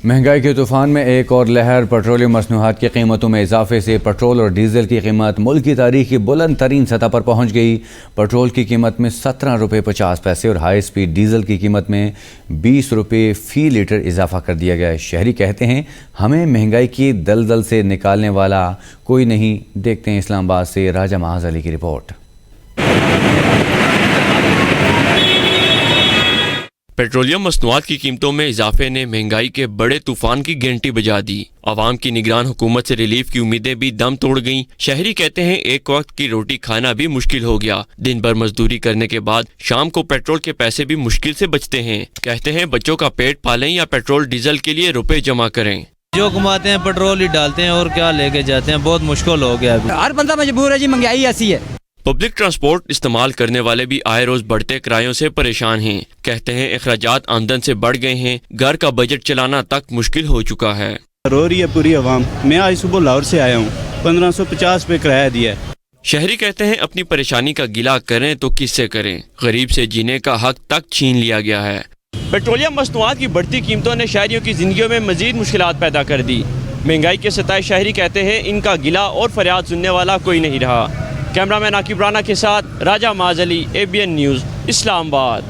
مہنگائی کے طوفان میں ایک اور لہر۔ پیٹرولیم مصنوعات کی قیمتوں میں اضافے سے پیٹرول اور ڈیزل کی قیمت ملک کی تاریخ کی بلند ترین سطح پر پہنچ گئی۔ پیٹرول کی قیمت میں 17 روپے 50 پیسے اور ہائی سپیڈ ڈیزل کی قیمت میں 20 روپے فی لیٹر اضافہ کر دیا گیا ہے۔ شہری کہتے ہیں ہمیں مہنگائی کی دلدل سے نکالنے والا کوئی نہیں۔ دیکھتے ہیں اسلام آباد سے راجہ معاذ علی کی رپورٹ۔ پیٹرولیم مصنوعات کی قیمتوں میں اضافے نے مہنگائی کے بڑے طوفان کی گھنٹی بجا دی۔ عوام کی نگران حکومت سے ریلیف کی امیدیں بھی دم توڑ گئیں۔ شہری کہتے ہیں ایک وقت کی روٹی کھانا بھی مشکل ہو گیا۔ دن بھر مزدوری کرنے کے بعد شام کو پیٹرول کے پیسے بھی مشکل سے بچتے ہیں۔ کہتے ہیں بچوں کا پیٹ پالیں یا پیٹرول ڈیزل کے لیے روپے جمع کریں۔ جو کماتے ہیں پیٹرول ہی ڈالتے ہیں اور کیا لے کے جاتے ہیں، بہت مشکل ہو گیا ابھی۔ ہر بندہ مجبور ہے جی، مہنگائی ایسی ہے۔ پبلک ٹرانسپورٹ استعمال کرنے والے بھی آئے روز بڑھتے کرایوں سے پریشان ہیں۔ کہتے ہیں اخراجات آمدن سے بڑھ گئے ہیں، گھر کا بجٹ چلانا تک مشکل ہو چکا ہے۔ رو رہی ہے پوری عوام۔ میں آج صبح لاہور سے آیا ہوں، 1550 پہ کرایہ دیا ہے۔ شہری کہتے ہیں اپنی پریشانی کا گلہ کریں تو کس سے کریں، غریب سے جینے کا حق تک چھین لیا گیا ہے۔ پیٹرولیم مصنوعات کی بڑھتی قیمتوں نے شہریوں کی زندگیوں میں مزید مشکلات پیدا کر دی۔ مہنگائی کے ستائے شہری کہتے ہیں ان کا گلہ اور فریاد سننے والا کوئی نہیں رہا۔ کیمرہ مین عاقب رانا کے ساتھ راجہ معاذ علی، ABN نیوز، اسلام آباد۔